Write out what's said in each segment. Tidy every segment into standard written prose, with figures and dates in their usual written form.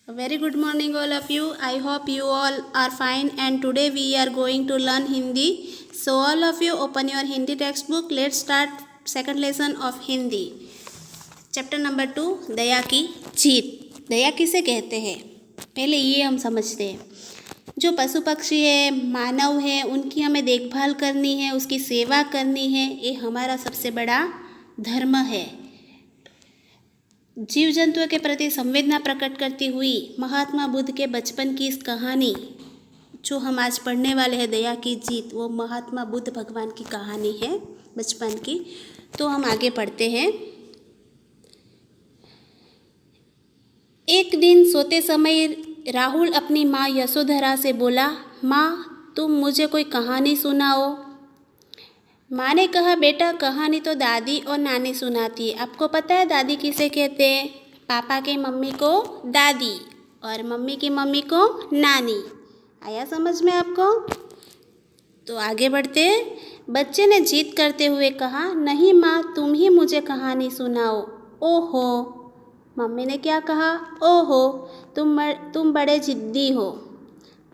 A very good morning all of you. I hope you all are fine and today we are going to learn Hindi. So all of you open your Hindi textbook. Let's start second lesson of Hindi. Chapter number 2 दया की जीत। दया किसे कहते हैं पहले ये हम समझते हैं। जो पशु पक्षी है, मानव है, उनकी हमें देखभाल करनी है, उसकी सेवा करनी है, ये हमारा सबसे बड़ा धर्म है। जीव जंतुओं के प्रति संवेदना प्रकट करती हुई महात्मा बुद्ध के बचपन की इस कहानी जो हम आज पढ़ने वाले हैं, दया की जीत, वो महात्मा बुद्ध भगवान की कहानी है बचपन की। तो हम आगे पढ़ते हैं। एक दिन सोते समय राहुल अपनी माँ यशोधरा से बोला, माँ तुम मुझे कोई कहानी सुनाओ। माँ ने कहा, बेटा कहानी तो दादी और नानी सुनाती है। आपको पता है दादी किसे कहते हैं? पापा के मम्मी को दादी और मम्मी की मम्मी को नानी। आया समझ में आपको? तो आगे बढ़ते हैं। बच्चे ने जिद करते हुए कहा, नहीं माँ तुम ही मुझे कहानी सुनाओ। ओहो, मम्मी ने क्या कहा? ओहो, तुम बड़े जिद्दी हो।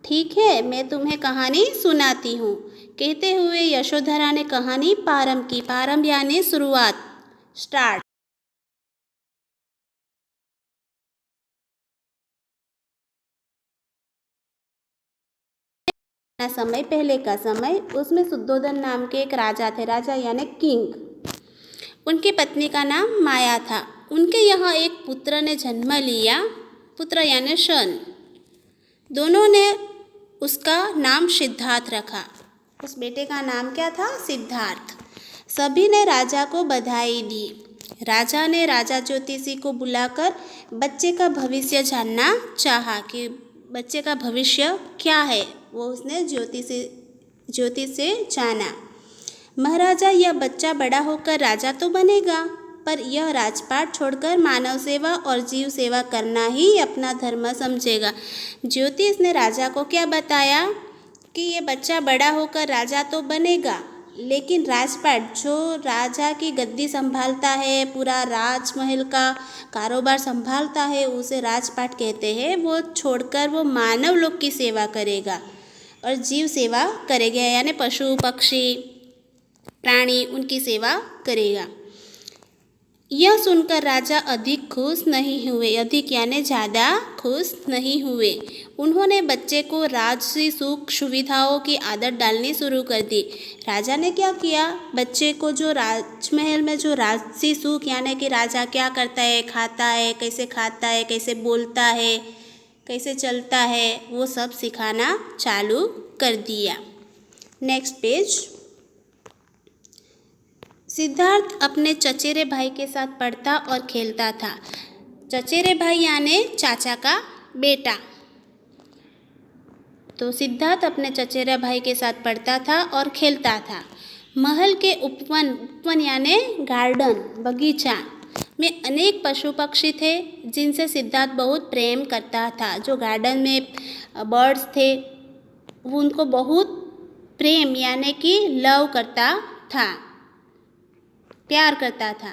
ठीक है, मैं तुम्हें कहानी सुनाती हूँ। कहते हुए यशोधरा ने कहानी प्रारंभ की। प्रारंभ यानी शुरुआत, स्टार्ट। समय पहले का समय, उसमें शुद्धोधन नाम के एक राजा थे। राजा यानी किंग। उनकी पत्नी का नाम माया था। उनके यहाँ एक पुत्र ने जन्म लिया। पुत्र यानी सन। दोनों ने उसका नाम सिद्धार्थ रखा। उस बेटे का नाम क्या था? सिद्धार्थ। सभी ने राजा को बधाई दी। राजा ने राजा ज्योतिषी को बुलाकर बच्चे का भविष्य जानना चाहा कि बच्चे का भविष्य क्या है, वो उसने ज्योतिष से जाना। महाराजा, यह बच्चा बड़ा होकर राजा तो बनेगा, पर यह राजपाट छोड़कर मानव सेवा और जीव सेवा करना ही अपना धर्म समझेगा। ज्योतिष ने राजा को क्या बताया कि ये बच्चा बड़ा होकर राजा तो बनेगा, लेकिन राजपाट जो राजा की गद्दी संभालता है, पूरा राजमहल का कारोबार संभालता है, उसे राजपाट कहते हैं, वो छोड़कर वो मानव लोग की सेवा करेगा और जीव सेवा करेगा, यानी पशु पक्षी प्राणी उनकी सेवा करेगा। यह सुनकर राजा अधिक खुश नहीं हुए। अधिक यानी ज़्यादा खुश नहीं हुए। उन्होंने बच्चे को राजसी सुख सुविधाओं की आदत डालनी शुरू कर दी। राजा ने क्या किया? बच्चे को जो राजमहल में जो राजसी सुख यानी कि राजा क्या करता है, खाता है, कैसे बोलता है, कैसे चलता है, वो सब सिखाना चालू कर दिया। Next page. सिद्धार्थ अपने चचेरे भाई के साथ पढ़ता और खेलता था। चचेरे भाई यानी चाचा का बेटा। तो सिद्धार्थ अपने चचेरे भाई के साथ पढ़ता था और खेलता था। महल के उपवन यानी गार्डन, बगीचा में अनेक पशु पक्षी थे जिनसे सिद्धार्थ बहुत प्रेम करता था। जो गार्डन में बर्ड्स थे वो उनको बहुत प्रेम यानी कि लव करता था, प्यार करता था।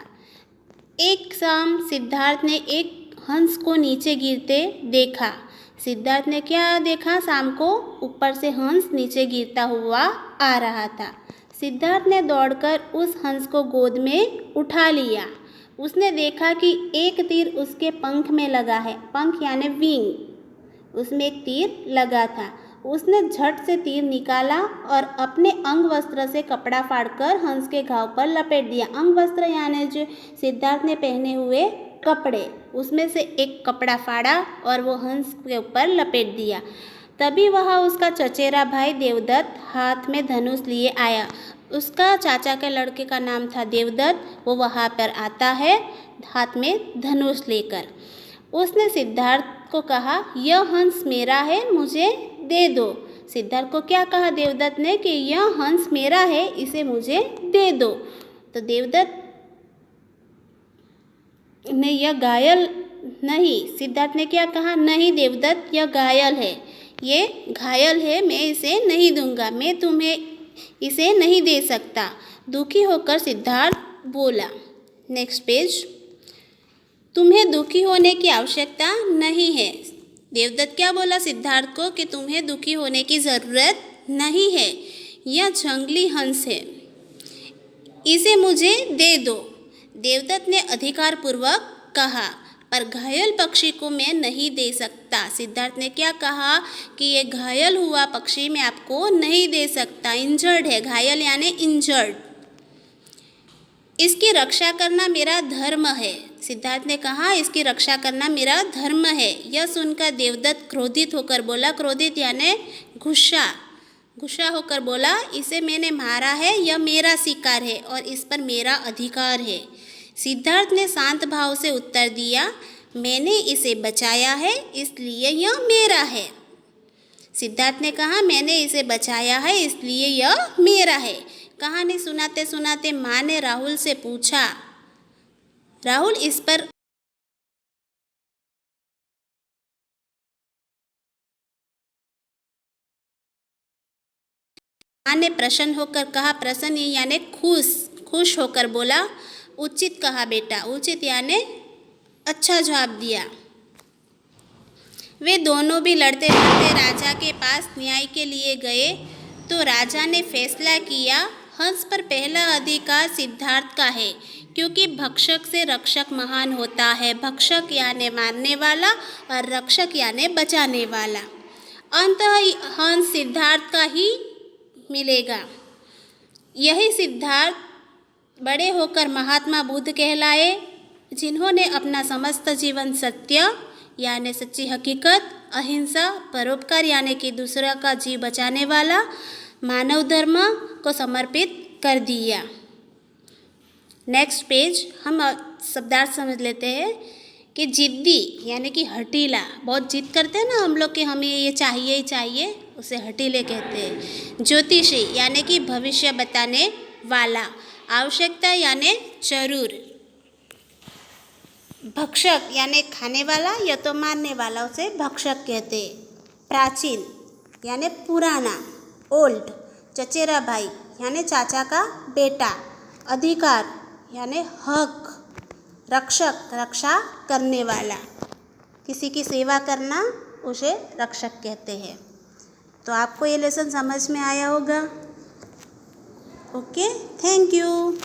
एक शाम सिद्धार्थ ने एक हंस को नीचे गिरते देखा। सिद्धार्थ ने क्या देखा? शाम को ऊपर से हंस नीचे गिरता हुआ आ रहा था। सिद्धार्थ ने दौड़कर उस हंस को गोद में उठा लिया। उसने देखा कि एक तीर उसके पंख में लगा है। पंख यानी विंग, उसमें एक तीर लगा था। उसने झट से तीर निकाला और अपने अंग वस्त्र से कपड़ा फाड़कर हंस के घाव पर लपेट दिया। अंग वस्त्र यानी जो सिद्धार्थ ने पहने हुए कपड़े, उसमें से एक कपड़ा फाड़ा और वो हंस के ऊपर लपेट दिया। तभी वहाँ उसका चचेरा भाई देवदत्त हाथ में धनुष लिए आया। उसका चाचा के लड़के का नाम था देवदत्त। वो वहाँ पर आता है हाथ में धनुष लेकर। उसने सिद्धार्थ को कहा, यह हंस मेरा है, मुझे दे दो। सिद्धार्थ को क्या कहा देवदत्त ने कि यह हंस मेरा है, इसे मुझे दे दो। तो देवदत्त ने यह घायल नहीं, सिद्धार्थ ने क्या कहा? नहीं देवदत्त, यह घायल है, ये घायल है, मैं इसे नहीं दूंगा, मैं तुम्हें इसे नहीं दे सकता। दुखी होकर सिद्धार्थ बोला। Next page. तुम्हें दुखी होने की आवश्यकता नहीं है। देवदत्त क्या बोला सिद्धार्थ को कि तुम्हें दुखी होने की ज़रूरत नहीं है, यह जंगली हंस है, इसे मुझे दे दो। देवदत्त ने अधिकारपूर्वक कहा, पर घायल पक्षी को मैं नहीं दे सकता। सिद्धार्थ ने क्या कहा कि ये घायल हुआ पक्षी मैं आपको नहीं दे सकता, इंजर्ड है, घायल यानी इंजर्ड। इसकी रक्षा करना मेरा धर्म है। सिद्धार्थ ने कहा इसकी रक्षा करना मेरा धर्म है। यह सुनकर देवदत्त क्रोधित होकर बोला, क्रोधित यानी गुस्सा होकर बोला, इसे मैंने मारा है, यह मेरा शिकार है और इस पर मेरा अधिकार है। सिद्धार्थ ने शांत भाव से उत्तर दिया, मैंने इसे बचाया है इसलिए यह मेरा है। सिद्धार्थ ने कहा मैंने इसे बचाया है इसलिए यह मेरा है। कहानी सुनाते सुनाते माँ ने राहुल से पूछा, राहुल इस पर माँ ने प्रसन्न होकर कहा, प्रसन्न यानी खुश होकर बोला, उचित कहा बेटा, उचित यानी अच्छा जवाब दिया। वे दोनों भी लड़ते लड़ते राजा के पास न्याय के लिए गए तो राजा ने फैसला किया, हंस पर पहला अधिकार सिद्धार्थ का है, क्योंकि भक्षक से रक्षक महान होता है। भक्षक यानी मारने वाला और रक्षक यानी बचाने वाला। अंततः हंस सिद्धार्थ का ही मिलेगा। यही सिद्धार्थ बड़े होकर महात्मा बुद्ध कहलाए, जिन्होंने अपना समस्त जीवन सत्य यानी सच्ची हकीकत, अहिंसा, परोपकार यानी कि दूसरा का जीव बचाने वाला, मानव धर्म को समर्पित कर दिया। नेक्स्ट पेज हम शब्दार्थ समझ लेते हैं कि जिद्दी यानी कि हठीला, बहुत जिद करते हैं ना हम लोग कि हमें ये चाहिए ही चाहिए, उसे हठीले कहते हैं। ज्योतिषी यानी कि भविष्य बताने वाला, आवश्यकता यानी जरूर। भक्षक यानी खाने वाला या तो मारने वाला, उसे भक्षक कहते हैं। प्राचीन यानी पुराना, ओल्ड। चचेरा भाई यानी चाचा का बेटा। अधिकार यानी हक। रक्षक रक्षा करने वाला, किसी की सेवा करना उसे रक्षक कहते हैं। तो आपको ये लेसन समझ में आया होगा। Okay, thank you.